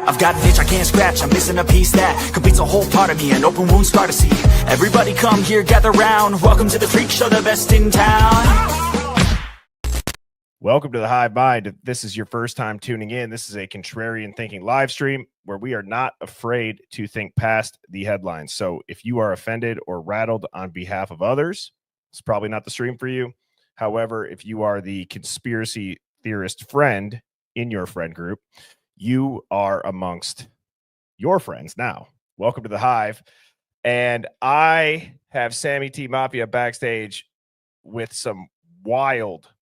I've got an itch I can't scratch, I'm missing a piece that completes a whole part of me, an open wound scar to see. Everybody come here, gather round, welcome to the freak show, the best in town. Welcome to the Hive Mind. If this is your first time tuning in, this is a contrarian thinking live stream where we are not afraid to think past the headlines. So if you are offended or rattled on behalf of others, it's probably not the stream for you. However, if you are the conspiracy theorist friend in your friend group, you are amongst your friends now. Welcome to the Hive. And I have Sammy T Mafia backstage with some wild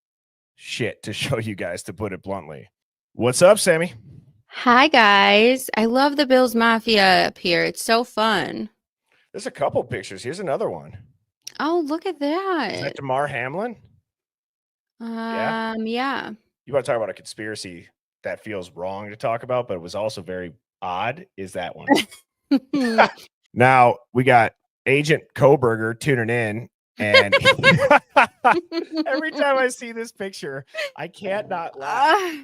shit to show you guys, to put it bluntly. What's up, Sammy? Hi, guys. I love the Bills Mafia up here. It's so fun. There's a couple pictures. Here's another one. Oh, look at that. Is that Damar Hamlin? Yeah. You want to talk about a conspiracy that feels wrong to talk about, but it was also very odd, is that one. Now, we got Agent Koberger tuning in, and every time I see this picture, I can't not laugh.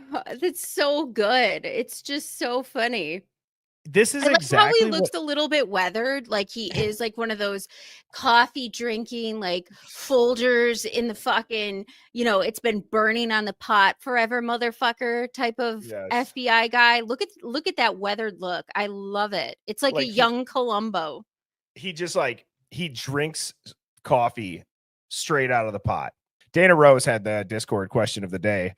That's so good. It's just so funny. This is I like exactly how he looks a little bit weathered, like he is like one of those coffee drinking, like Folgers in the fucking, it's been burning on the pot forever, motherfucker type of FBI guy. Look at that weathered look. I love it. It's like a young Columbo. He just he drinks coffee straight out of the pot. Dana Rose had the Discord question of the day,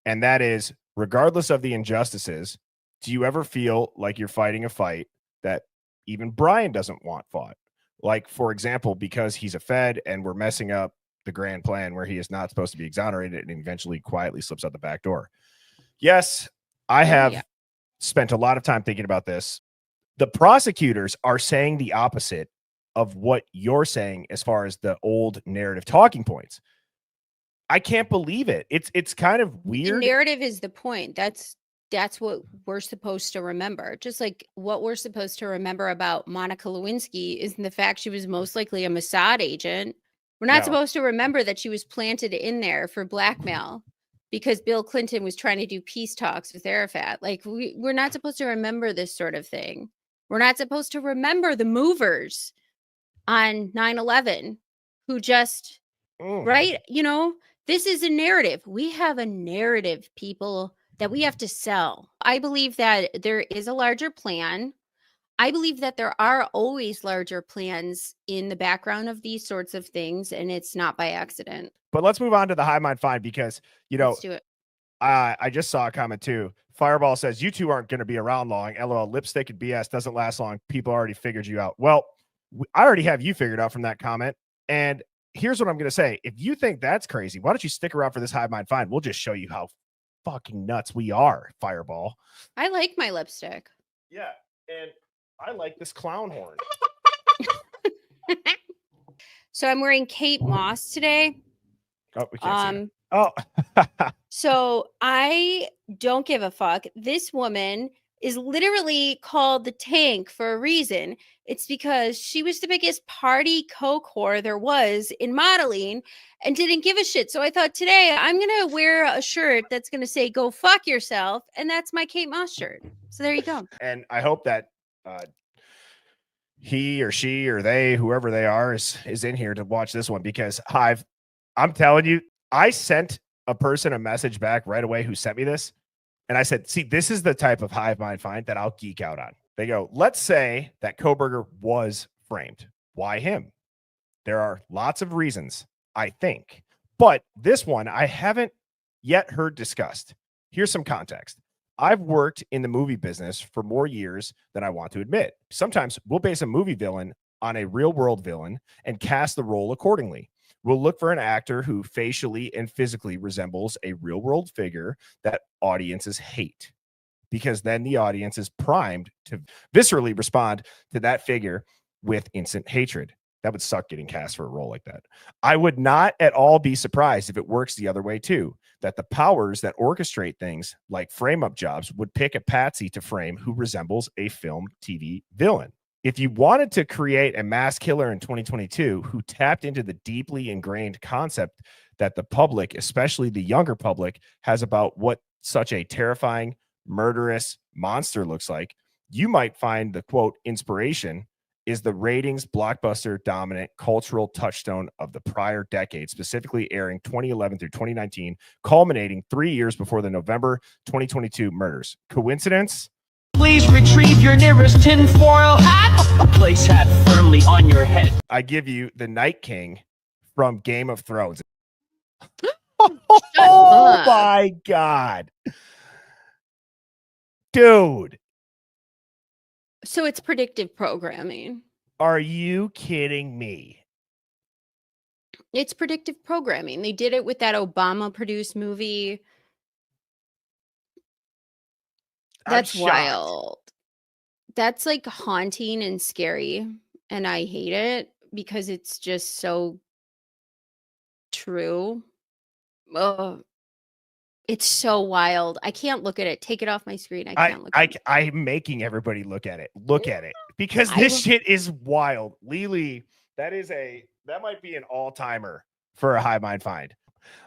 and that is, regardless of the injustices, do you ever feel like you're fighting a fight that even Brian doesn't want fought? Like, for example, because he's a Fed and we're messing up the grand plan where he is not supposed to be exonerated and eventually quietly slips out the back door. Yes, I have spent a lot of time thinking about this. The prosecutors are saying the opposite of what you're saying as far as the old narrative talking points. I can't believe it. It's kind of weird. The narrative is the point. That's what we're supposed to remember. Just like what we're supposed to remember about Monica Lewinsky is the fact she was most likely a Mossad agent. We're not supposed to remember that she was planted in there for blackmail because Bill Clinton was trying to do peace talks with Arafat. Like we're not supposed to remember this sort of thing. We're not supposed to remember the movers on 9/11 who just, right? This is a narrative. We have a narrative, people, that we have to sell. I believe that there is a larger plan. I believe that there are always larger plans in the background of these sorts of things, and it's not by accident. But let's move on to the Hive Mind Find, because, Let's do it. I just saw a comment too. Fireball says, you two aren't going to be around long. LOL, lipstick and BS doesn't last long. People already figured you out. Well, I already have you figured out from that comment. And here's what I'm going to say. If you think that's crazy, why don't you stick around for this Hive Mind Find? We'll just show you how fucking nuts we are, Fireball. I like my lipstick. Yeah, and I like this clown horn. So I'm wearing Kate Moss today. Oh, we can't see it. Oh. So I don't give a fuck. This woman is literally called the Tank for a reason. It's because she was the biggest party coke whore there was in modeling and didn't give a shit. So I thought today I'm going to wear a shirt that's going to say, go fuck yourself. And that's my Kate Moss shirt. So there you go. And I hope that he or she or they, whoever they are, is in here to watch this one, because I'm telling you, I sent a person a message back right away who sent me this. And I said, see, this is the type of Hive Mind Find that I'll geek out on. They go, let's say that Koberger was framed. Why him? There are lots of reasons, I think. But this one I haven't yet heard discussed. Here's some context. I've worked in the movie business for more years than I want to admit. Sometimes we'll base a movie villain on a real world villain and cast the role accordingly. We'll look for an actor who facially and physically resembles a real world figure that audiences hate, because then the audience is primed to viscerally respond to that figure with instant hatred. That would suck getting cast for a role like that. I would not at all be surprised if it works the other way too, that the powers that orchestrate things like frame up jobs would pick a patsy to frame who resembles a film TV villain. If you wanted to create a mass killer in 2022 who tapped into the deeply ingrained concept that the public, especially the younger public, has about what such a terrifying, murderous, monster looks like, you might find the quote inspiration is the ratings blockbuster dominant cultural touchstone of the prior decade, specifically airing 2011 through 2019, culminating 3 years before the November 2022 murders. Coincidence? Please retrieve your nearest tinfoil hat. Place hat firmly on your head. I give you the Night King from Game of Thrones. Shut Oh up. my God. Dude, So it's predictive programming. are you kidding me? It's predictive programming. They did it with that Obama produced movie. That's I'm shocked. wild. That's like haunting and scary. And I hate it because it's just so true. Oh, it's so wild. I can't look at it. Take it off my screen. I can't look at it. I'm making everybody look at it. Look at it. Because I this will- shit is wild. Lily, that might be an all-timer for a Hive Mind find.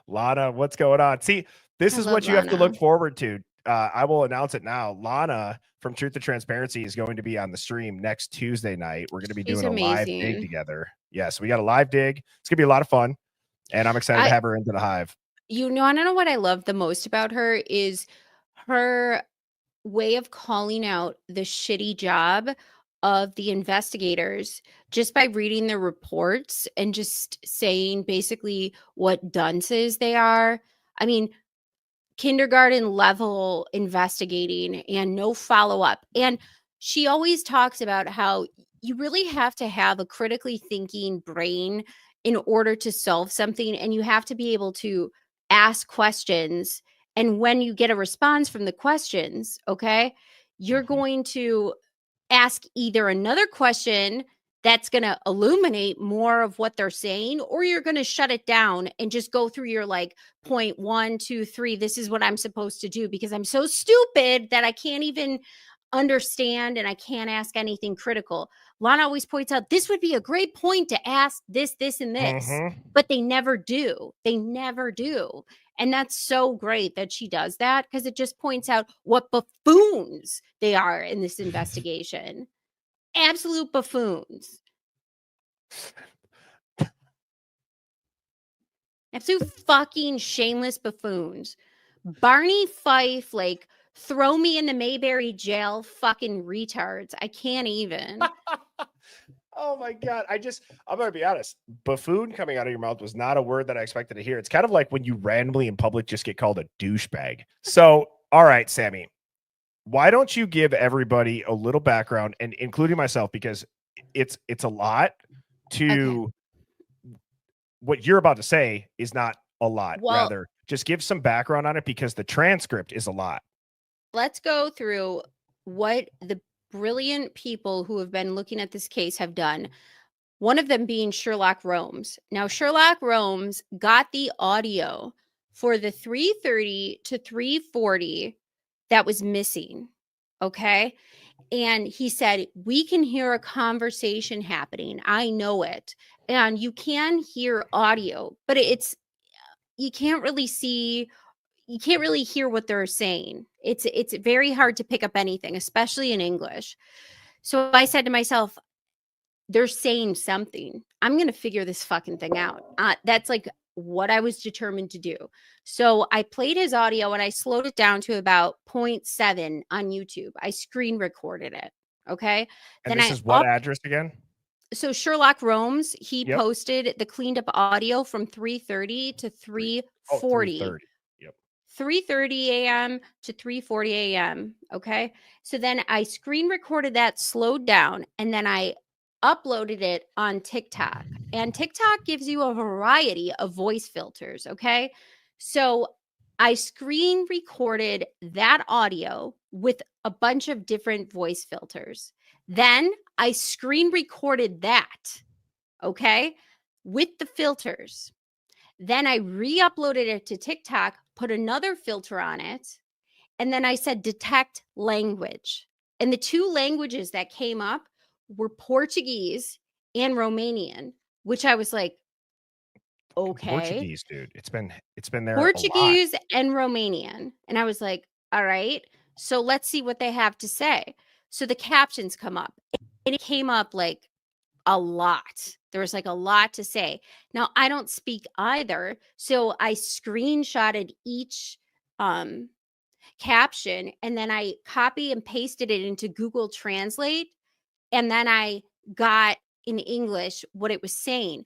Lana, what's going on? See, this I is love what you have to Lana. look forward to. I will announce it now. Lana from Truth and Transparency is going to be on the stream next Tuesday night. We're going to be She's doing a live dig amazing. together. Yeah, so we got a live dig. It's going to be a lot of fun. And I'm excited to have her into the Hive. You know, I don't know what I love the most about her is her way of calling out the shitty job of the investigators just by reading the reports and just saying basically what dunces they are. I mean, kindergarten level investigating and no follow up. And she always talks about how you really have to have a critically thinking brain in order to solve something, and you have to be able to ask questions. And when you get a response from the questions, okay, you're going to ask either another question that's going to illuminate more of what they're saying, or you're going to shut it down and just go through your like point 1, 2, 3. This is what I'm supposed to do because I'm so stupid that I can't even understand and I can't ask anything critical. Lana always points out this would be a great point to ask this, and this, but they never do. They never do. And that's so great that she does that because it just points out what buffoons they are in this investigation. Absolute buffoons. Absolute fucking shameless buffoons. Barney Fife, like, throw me in the Mayberry jail, fucking retards. I can't even. Oh my God. I'm going to be honest. Buffoon coming out of your mouth was not a word that I expected to hear. It's kind of like when you randomly in public just get called a douchebag. So, all right, Sammy, why don't you give everybody a little background, and including myself, because it's a lot to what you're about to say is not a lot. Well, rather, just give some background on it because the transcript is a lot. Let's go through what the brilliant people who have been looking at this case have done. One of them being Sherlock Holmes. Now, Sherlock Holmes got the audio for the 3:30 to 3:40 that was missing. Okay. And he said, we can hear a conversation happening. I know it. And you can hear audio, but you can't really see, you can't really hear what they're saying. It's very hard to pick up anything, especially in English. So I said to myself, they're saying something. I'm going to figure this fucking thing out. That's like what I was determined to do. So I played his audio and I slowed it down to about 0.7 on YouTube. I screen recorded it. Okay. And then this is what address again? So Sherlock Holmes, he Yep. posted the cleaned up audio from 3:30 to 3:40. 3:30. Yep. 3:30 a.m. to 3:40 a.m. Okay. So then I screen recorded that, slowed down, and then I uploaded it on TikTok. And TikTok gives you a variety of voice filters. Okay. So I screen recorded that audio with a bunch of different voice filters. Then I screen recorded that, okay, with the filters. Then I re-uploaded it to TikTok, put another filter on it, and then I said detect language. And the two languages that came up were Portuguese and Romanian, which I was like, okay. Portuguese, dude. It's been there. Portuguese and Romanian. And I was like, all right. So let's see what they have to say. So the captions come up, and it came up like a lot. There was like a lot to say. Now, I don't speak either. So I screenshotted each caption, and then I copy and pasted it into Google Translate. And then I got in English what it was saying.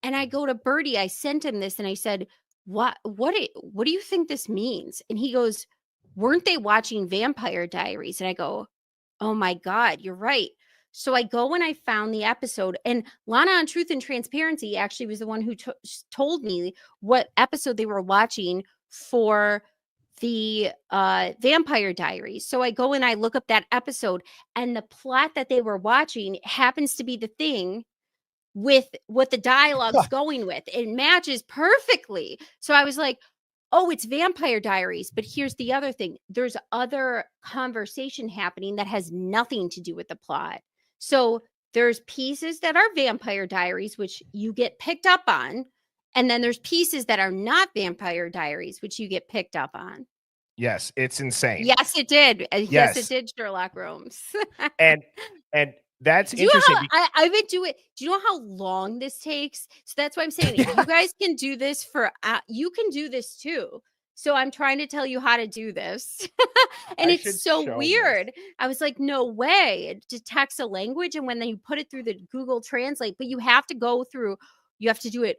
And I go to Birdie, I sent him this and I said, what do you think this means? And he goes, weren't they watching Vampire Diaries? And I go, oh my God, you're right. So I go and I found the episode, and Lana on Truth and Transparency actually was the one who told me what episode they were watching for the Vampire Diaries. So I go and I look up that episode, and the plot that they were watching happens to be the thing with what the dialogue's going with. It matches perfectly. So I was like, oh, it's Vampire Diaries. But here's the other thing. There's other conversation happening that has nothing to do with the plot. So there's pieces that are Vampire Diaries, which you get picked up on. And then there's pieces that are not Vampire Diaries, which you get picked up on. Yes, it's insane. Yes, it did. Yes, it did, Sherlock Holmes. and that's interesting. I've been doing. Do you know how long this takes? So that's why I'm saying you guys can do this for. You can do this too. So I'm trying to tell you how to do this, and it's so weird. This. I was like, no way! It detects a language, and when then you put it through the Google Translate, but you have to go through. You have to do it.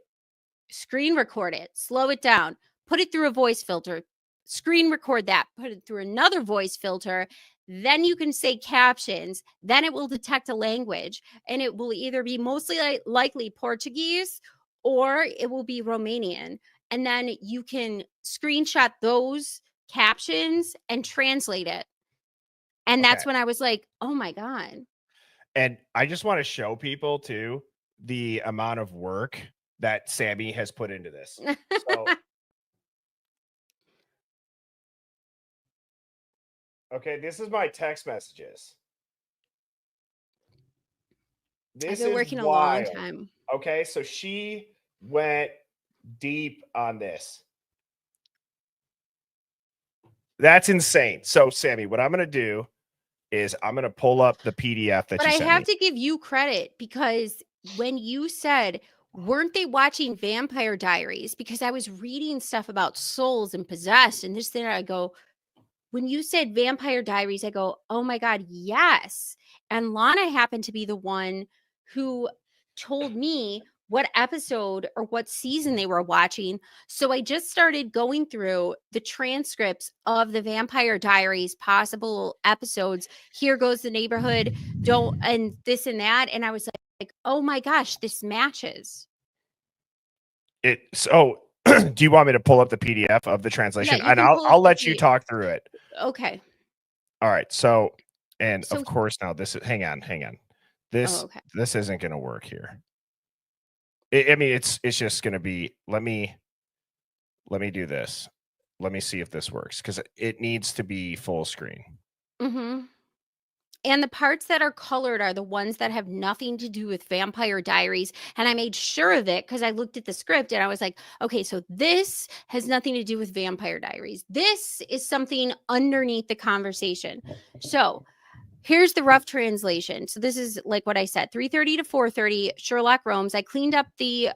Screen record it. Slow it down. Put it through a voice filter. Screen record that. Put it through another voice filter. Then you can say captions. Then it will detect a language, and it will either be mostly likely Portuguese or it will be Romanian. And then you can screenshot those captions and translate it. And that's when I was like, oh my God. And I just want to show people too the amount of work that Sammy has put into this. So okay, this is my text messages. I've been working a long time. Okay, so she went deep on this. That's insane. So, Sammy, what I'm going to do is I'm going to pull up the PDF that you sent me. But I have to give you credit, because when you said, weren't they watching Vampire Diaries? Because I was reading stuff about souls and possessed and this thing. I go, when you said Vampire Diaries, I go, oh my God, yes. And Lana happened to be the one who told me what episode or what season they were watching. So I just started going through the transcripts of the Vampire Diaries possible episodes. Here goes the neighborhood, and this and that. And I was like, oh my gosh, this matches. So do you want me to pull up the PDF of the translation? Yeah, and I'll let you talk through it. Okay. All right. So of course now this is, hang on. This isn't going to work here. I mean, it's just going to be, let me do this. Let me see if this works, because it needs to be full screen. Mm-hmm. And the parts that are colored are the ones that have nothing to do with Vampire Diaries. And I made sure of it because I looked at the script and I was like, okay, so this has nothing to do with Vampire Diaries. This is something underneath the conversation. So here's the rough translation. So this is like what I said, 3:30 to 4:30, Sherlock Holmes. I cleaned up he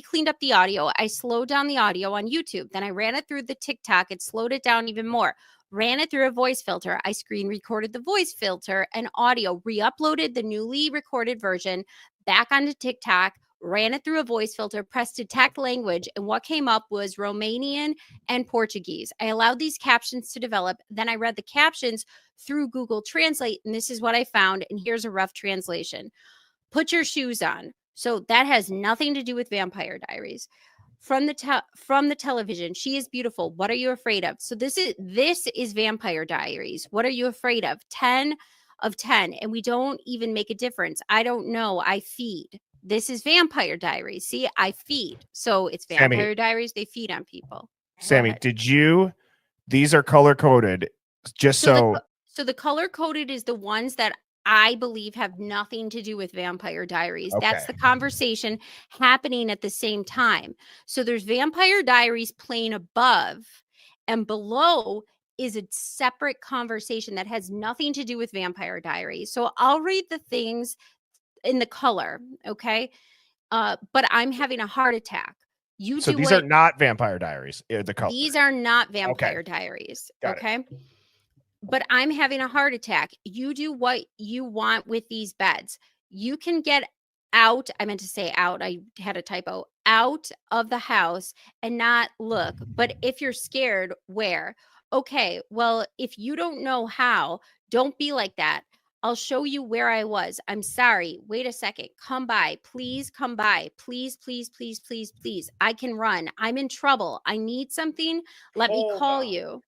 cleaned up the audio. I slowed down the audio on YouTube. Then I ran it through the TikTok. It slowed it down even more. Ran it through a voice filter. I screen recorded the voice filter and audio, re-uploaded the newly recorded version back onto TikTok, ran it through a voice filter, pressed detect language, and what came up was Romanian and Portuguese. I allowed these captions to develop. Then I read the captions through Google Translate, and this is what I found. And here's a rough translation. Put your shoes on. So that has nothing to do with Vampire Diaries. From the television, she is beautiful. What are you afraid of? So this is Vampire Diaries. What are you afraid of? 10 of 10. And we don't even make a difference. I don't know. I feed. This is Vampire Diaries. See, I feed. So it's Vampire Diaries. They feed on people. Sammy, these are color coded just so. So the color coded is the ones that I believe have nothing to do with Vampire Diaries. Okay. That's the conversation happening at the same time. So there's Vampire Diaries playing above, and below is a separate conversation that has nothing to do with Vampire Diaries. So I'll read the things in the color, okay? But I'm having a heart attack. You So do these are not Vampire Diaries. The color. These are not Okay. Vampire Diaries, Got it. okay? But I'm having a heart attack. You do what you want with these beds. You can get out. I meant to say out. I had a typo. Out of the house and not look. But if you're scared, where? Okay, well, if you don't know how, don't be like that. I'll show you where I was. I'm sorry. Wait a second. Come by. Please come by. Please, please, please, please, please. I can run. I'm in trouble. I need something. Let me Hold call on. you.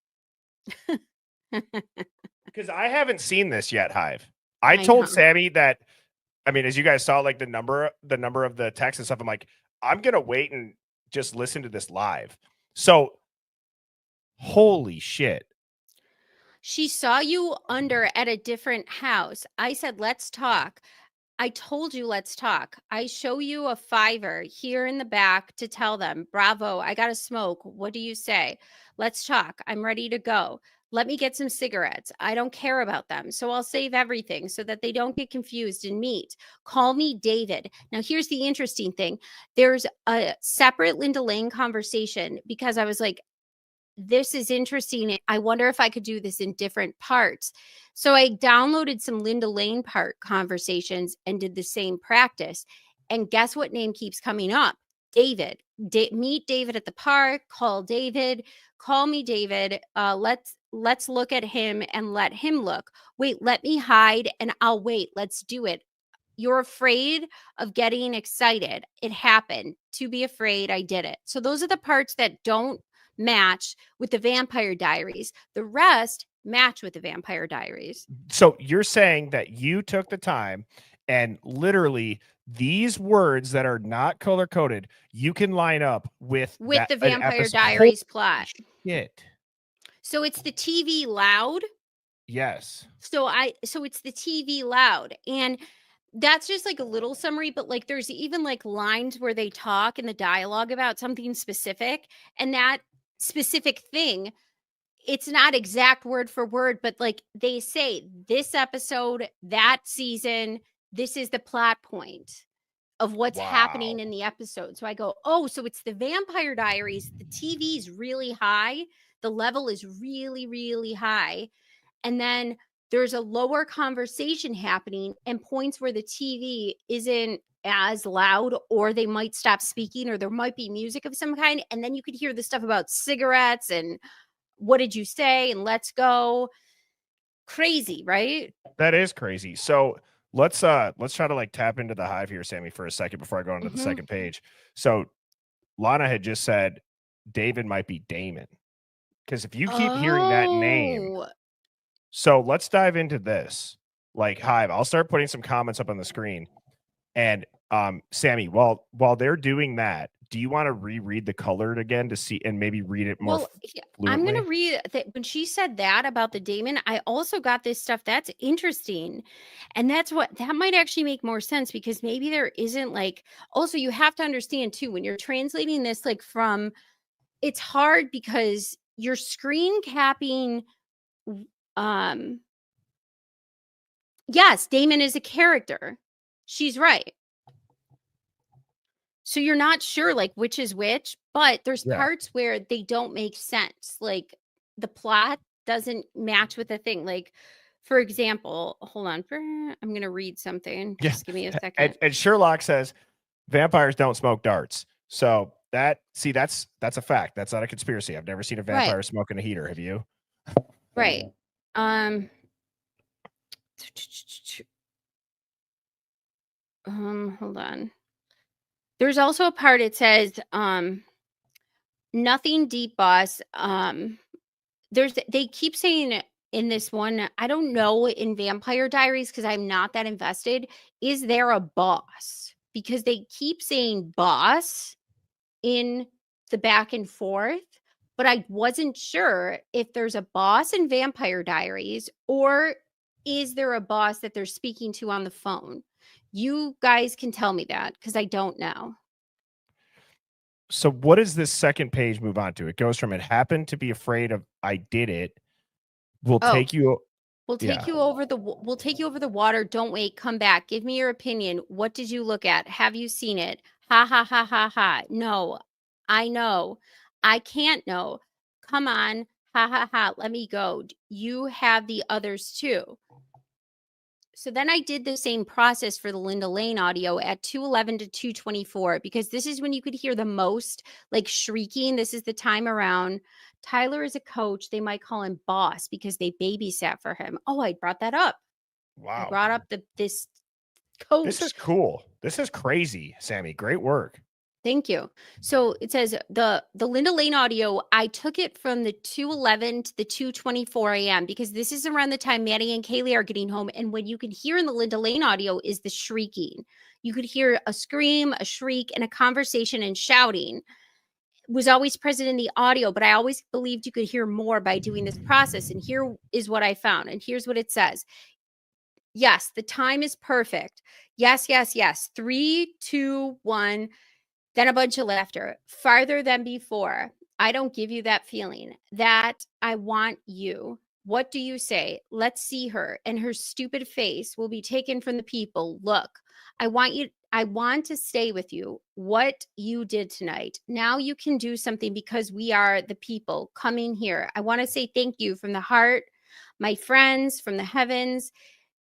Because I haven't seen this yet, Hive. I I told know. Sammy that, I mean, as you guys saw, like the number of the text and stuff, I'm like, I'm gonna wait and just listen to this live. So holy shit. She saw you under at a different house. I said, let's talk. I told you, let's talk. I show you a fiver here in the back to tell them, bravo, I got to smoke. What do you say? Let's talk. I'm ready to go. Let me get some cigarettes. I don't care about them. So I'll save everything so that they don't get confused and meet. Call me David. Now, here's the interesting thing. There's a separate Linda Lane conversation because I was like, this is interesting. I wonder if I could do this in different parts. So I downloaded some Linda Lane part conversations and did the same practice. And guess what name keeps coming up? David. Meet David at the park. Call David. Call me David. Let's look at him and let him look. Wait, let me hide and I'll wait. Let's do it. You're afraid of getting excited. It happened. To be afraid, I did it. So those are the parts that don't match with the Vampire Diaries. The rest match with the Vampire Diaries. So you're saying that you took the time and literally these words that are not color coded, you can line up with the Vampire Diaries plot. Shit. So it's the TV loud. Yes. So it's the TV loud. And that's just like a little summary, but like there's even like lines where they talk in the dialogue about something specific, and that specific thing, it's not exact word for word, but like they say this episode, that season, this is the plot point of what's happening in the episode. So I go, oh, so it's the Vampire Diaries. The TV is really high. The level is really, really high. And then there's a lower conversation happening and points where the TV isn't as loud, or they might stop speaking, or there might be music of some kind. And then you could hear the stuff about cigarettes and what did you say? And let's go. Crazy, right? That is crazy. So let's try to like tap into the Hive here, Sammy, for a second before I go on to the second page. So Lana had just said David might be Damon. Because if you keep hearing that name, so let's dive into this. Like Hive, I'll start putting some comments up on the screen. And Sammy, while they're doing that, do you want to reread the colored again to see and maybe read it more fluently? I'm going to read that. When she said that about the Damon, I also got this stuff that's interesting. And that might actually make more sense, because maybe there isn't like, also you have to understand too, when you're translating this, like from, it's hard because you're screen capping. Yes, Damon is a character. She's right. So you're not sure like which is which, but there's parts where they don't make sense. Like the plot doesn't match with the thing. Like, for example, hold on. I'm going to read something. Just give me a second. And Sherlock says vampires don't smoke darts. So that's a fact. That's not a conspiracy. I've never seen a vampire smoking a heater. Have you? Right. Hold on. There's also a part, it says, nothing deep, boss. They keep saying in this one, I don't know in Vampire Diaries, because I'm not that invested, is there a boss? Because they keep saying boss in the back and forth, but I wasn't sure if there's a boss in Vampire Diaries, or is there a boss that they're speaking to on the phone? You guys can tell me that, because I don't know. So what does this second page move on to? It goes from it happened to be afraid of I did it We'll take you. We'll take Yeah. you over the water. Don't wait. Come back. Give me your opinion. What did you look at? Have you seen it? Ha ha ha ha ha. No. I know. I can't know. Come on. Ha ha ha. Let me go. You have the others too. So then I did the same process for the Linda Lane audio at 211 to 224 because this is when you could hear the most like shrieking. This is the time around. Tyler is a coach. They might call him boss because they babysat for him. Oh, I brought that up. I Wow. brought up this coach. This is cool. This is crazy, Sammy. Great work. Thank you. So it says the Linda Lane audio, I took it from the 2:11 to the 2:24 a.m. because this is around the time Maddie and Kaylee are getting home. And what you can hear in the Linda Lane audio is the shrieking. You could hear a scream, a shriek, and a conversation and shouting was always present in the audio, but I always believed you could hear more by doing this process. And here is what I found. And here's what it says. Yes, the time is perfect. Yes, yes, yes. 3, 2, 1. Then a bunch of laughter. Farther than before. I don't give you that feeling. That I want you. What do you say? Let's see her. And her stupid face will be taken from the people. Look, I want to stay with you. What you did tonight. Now you can do something because we are the people coming here. I want to say thank you from the heart, my friends from the heavens.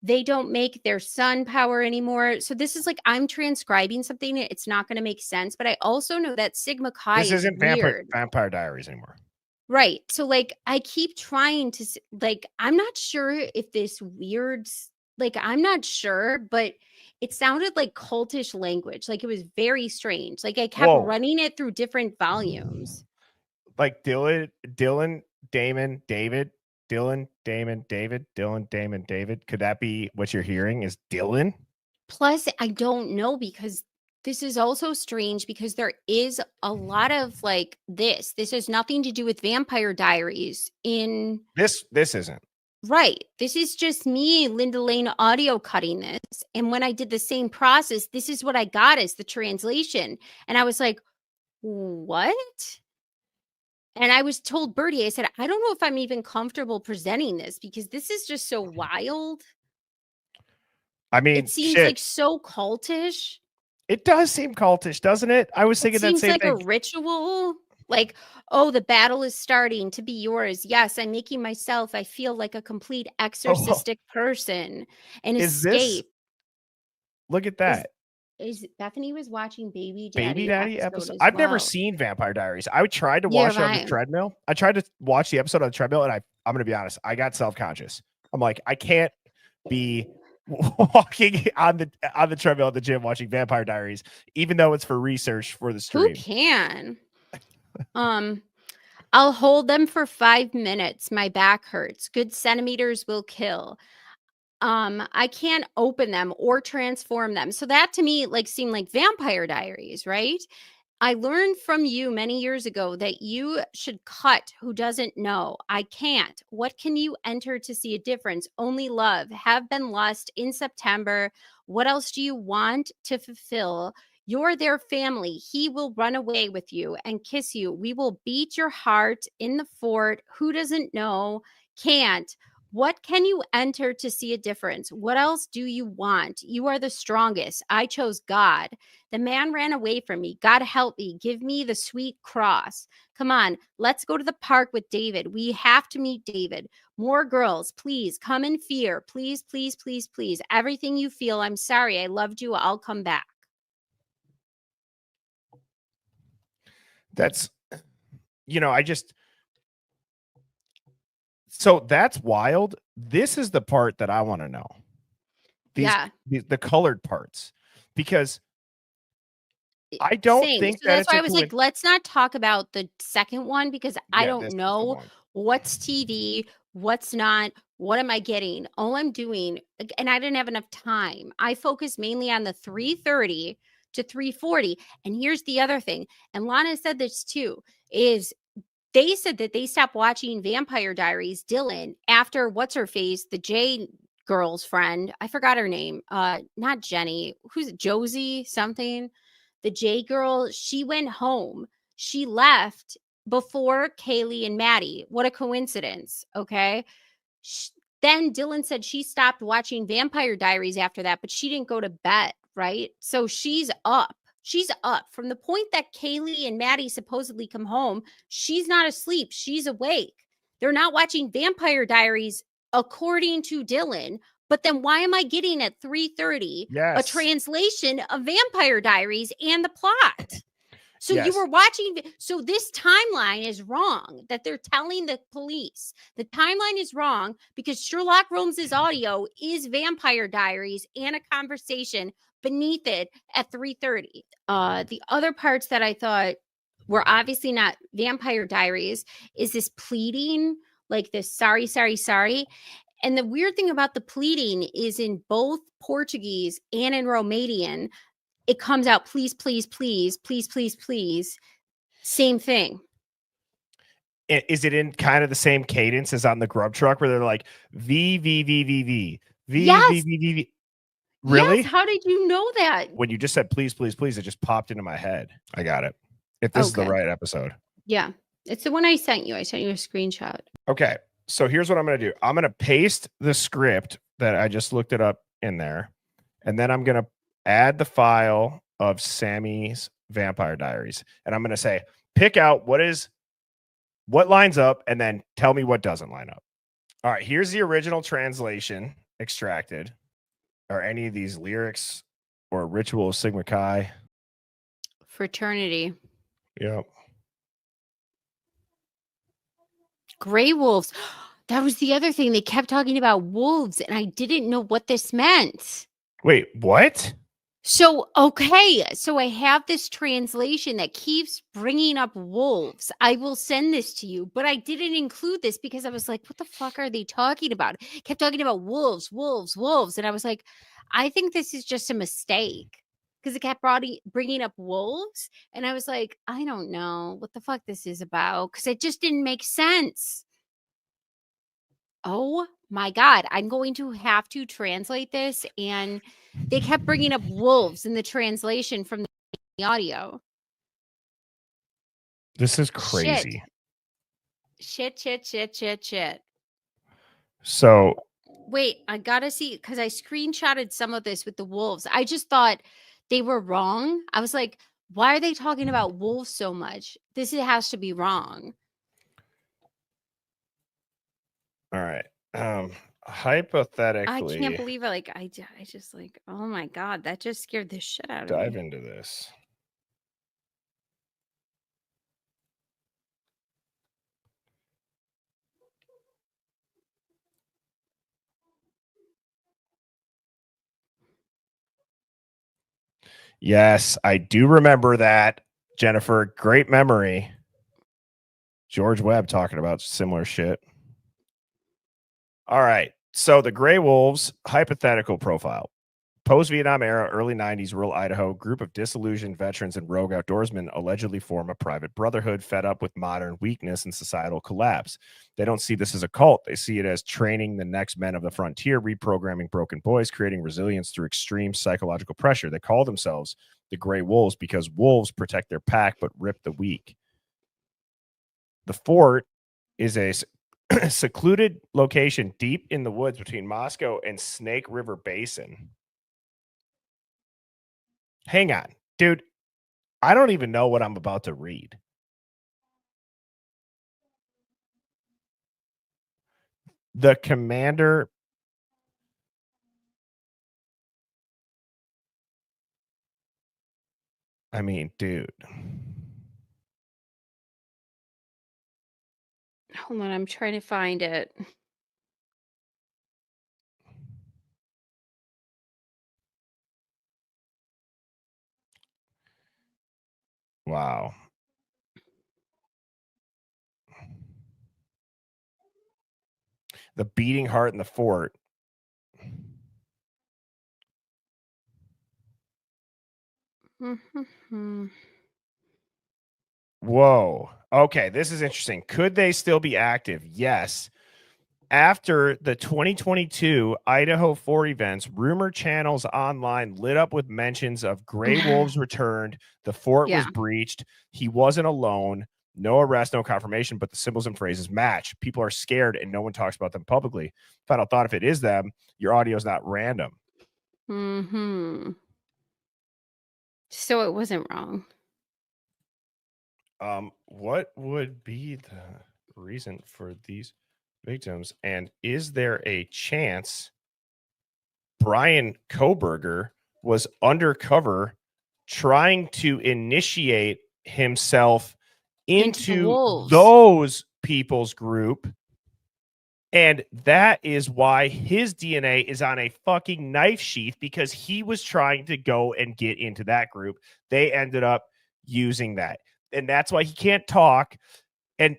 They don't make their sun power anymore. So this is like I'm transcribing something. It's not going to make sense. But I also know that Sigma Chi This isn't Vampire Diaries anymore. Right. So like I keep trying to like I'm not sure if this weird like I'm not sure, but it sounded like cultish language. Like it was very strange. Like I kept running it through different volumes. Like Dylan, Damon, David. Dylan, Damon, David, Dylan, Damon, David. Could that be what you're hearing is Dylan? Plus, I don't know because this is also strange because there is a lot of like this. This has nothing to do with Vampire Diaries in this isn't. Right. This is just me, Linda Lane audio cutting this. And when I did the same process, this is what I got as the translation. And I was like, what? And I was told Birdie, I said, I don't know if I'm even comfortable presenting this because this is just so wild. I mean, it seems like so cultish. It does seem cultish, doesn't it? I was thinking that same thing. Seems like a ritual. Like, oh, the battle is starting to be yours. Yes, I'm making myself. I feel like a complete exorcistic person and escape. Look at that. Is Bethany was watching Baby Daddy episode. I've never seen Vampire Diaries. I tried to watch it on the treadmill. I tried to watch the episode on the treadmill, and I'm going to be honest, I got self-conscious. I'm like, I can't be walking on the treadmill at the gym watching Vampire Diaries, even though it's for research for the stream. Who can? I'll hold them for 5 minutes. My back hurts. Good centimeters will kill. I can't open them or transform them. So that to me like seemed like Vampire Diaries, right? I learned from you many years ago that you should cut who doesn't know. I can't. What can you enter to see a difference? Only love. Have been lust in September. What else do you want to fulfill? You're their family. He will run away with you and kiss you. We will beat your heart in the fort. Who doesn't know? Can't. What can you enter to see a difference? What else do you want? You are the strongest. I chose God. The man ran away from me. God help me. Give me the sweet cross. Come on, let's go to the park with David. We have to meet David. More girls, please come in fear. Please, please, please, please. Everything you feel. I'm sorry. I loved you. I'll come back. That's, so that's wild. This is the part that I want to know. The colored parts, because I don't think so that's why I was like, let's not talk about the second one because I don't know what's TV, what's not, what am I getting? All I'm doing, and I didn't have enough time. I focused mainly on the 3:30 to 3:40. And here's the other thing, and Lana said this too, is they said that they stopped watching Vampire Diaries, Dylan, after what's her face, the J girl's friend. I forgot her name. Not Jenny. Who's Josie something? The J girl. She went home. She left before Kaylee and Maddie. What a coincidence. Okay. Then Dylan said she stopped watching Vampire Diaries after that, but she didn't go to bed, right? So she's up. She's up. From the point that Kaylee and Maddie supposedly come home, she's not asleep. She's awake. They're not watching Vampire Diaries, according to Dylan. But then why am I getting at 3:30 a translation of Vampire Diaries and the plot? So you were watching. So this timeline is wrong that they're telling the police. The timeline is wrong because Sherlock Holmes's audio is Vampire Diaries and a conversation beneath it at 3:30. The other parts that I thought were obviously not Vampire Diaries is this pleading, like this sorry, sorry, sorry. And the weird thing about the pleading is in both Portuguese and in Romanian, it comes out, please, please, please, please, please, please. Same thing. Is it in kind of the same cadence as on the Grub Truck where they're like V, V, V, V, V, V, Yes. V, V, V, V? Really? Yes. How did you know that? When you just said please, please, please, it just popped into my head. I got it. If this is the right episode. Yeah. It's the one I sent you. I sent you a screenshot. Okay. So here's what I'm going to do. I'm going to paste the script that I just looked it up in there. And then I'm going to add the file of Sammy's Vampire Diaries. And I'm going to say, pick out what lines up and then tell me what doesn't line up. All right. Here's the original translation extracted. Are any of these lyrics or ritual of Sigma Chi? Fraternity. Yep. Gray wolves. That was the other thing. They kept talking about wolves, and I didn't know what this meant. Wait, what? So, okay. So I have this translation that keeps bringing up wolves. I will send this to you, but I didn't include this because I was like, what the fuck are they talking about? Kept talking about wolves, wolves, wolves. And I was like, I think this is just a mistake because it kept bringing up wolves. And I was like, I don't know what the fuck this is about because it just didn't make sense. Oh my God. I'm going to have to translate this. And they kept bringing up wolves in the translation from the audio. This is crazy. Shit. So wait, I gotta see because I screenshotted some of this with the wolves. I just thought they were wrong. I was like, why are they talking about wolves so much? This has to be wrong. All right. Hypothetically, I can't believe it. Like, I just like, oh my God, that just scared the shit out of me. Dive into this. Yes, I do remember that, Jennifer. Great memory. George Webb talking about similar shit. All right. So the Gray Wolves hypothetical profile. Post-Vietnam era, early 90s, rural Idaho, group of disillusioned veterans and rogue outdoorsmen allegedly form a private brotherhood fed up with modern weakness and societal collapse. They don't see this as a cult. They see it as training the next men of the frontier, reprogramming broken boys, creating resilience through extreme psychological pressure. They call themselves the Gray Wolves because wolves protect their pack but rip the weak. The fort is a secluded location deep in the woods between Moscow and Snake River Basin. Hang on, dude. I don't even know what I'm about to read. The commander. I mean, dude. Hold on, I'm trying to find it. Wow. The beating heart in the fort. Whoa. Okay, this is interesting. Could they still be active? Yes. After the 2022 Idaho 4 events, rumor channels online lit up with mentions of Gray Wolves returned. The fort was breached. He wasn't alone. No arrest, no confirmation, but the symbols and phrases match. People are scared and no one talks about them publicly. Final thought, if it is them, your audio is not random. Mm-hmm. So it wasn't wrong. What would be the reason for these victims? And is there a chance Brian Koberger was undercover trying to initiate himself into those people's group? And that is why his DNA is on a fucking knife sheath, because he was trying to go and get into that group. They ended up using that. And that's why he can't talk. And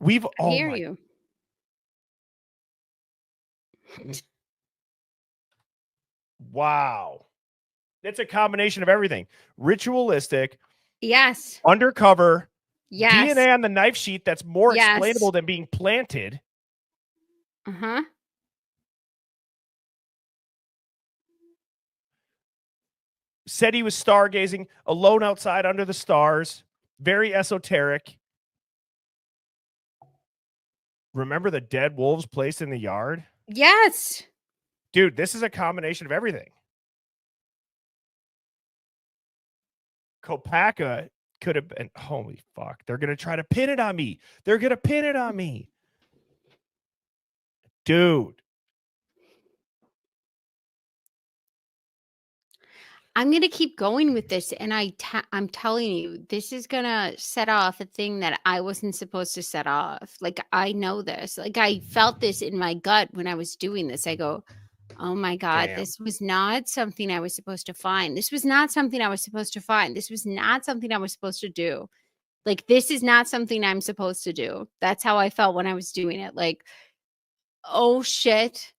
we've I hear you. Wow. It's a combination of everything. Ritualistic. Yes. Undercover. Yes. DNA on the knife sheet that's more explainable than being planted. Uh-huh. Said he was stargazing, alone outside under the stars. Very esoteric. Remember the dead wolves placed in the yard? Yes. Dude, this is a combination of everything. Kopaka could have been, holy fuck. They're going to try to pin it on me. They're going to pin it on me. Dude. I'm going to keep going with this. And I'm telling you, this is going to set off a thing that I wasn't supposed to set off. Like, I know this. Like, I felt this in my gut when I was doing this. I go, oh my God, this was not something I was supposed to find. This was not something I was supposed to find. This was not something I was supposed to do. Like, this is not something I'm supposed to do. That's how I felt when I was doing it. Like, oh shit.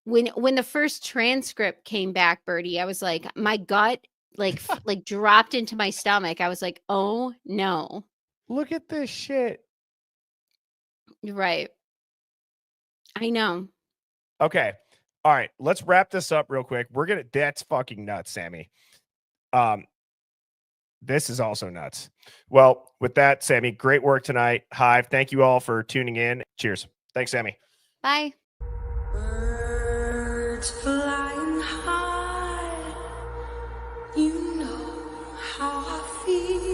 When the first transcript came back, Birdie, I was like, my gut like dropped into my stomach. I was like, oh no. Look at this shit. Right. I know. Okay. All right. Let's wrap this up real quick. That's fucking nuts, Sammy. This is also nuts. Well, with that, Sammy, great work tonight. Hive, thank you all for tuning in. Cheers. Thanks, Sammy. Bye. Birds flying high, you know how I feel.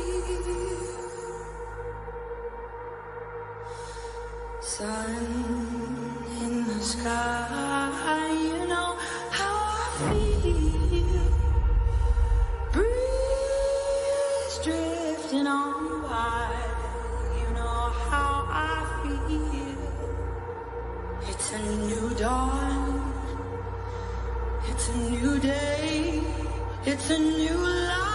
Sun in the sky, you know how I feel. Breeze drifting on by, you know how I feel. It's a new dawn. It's a new day, it's a new life.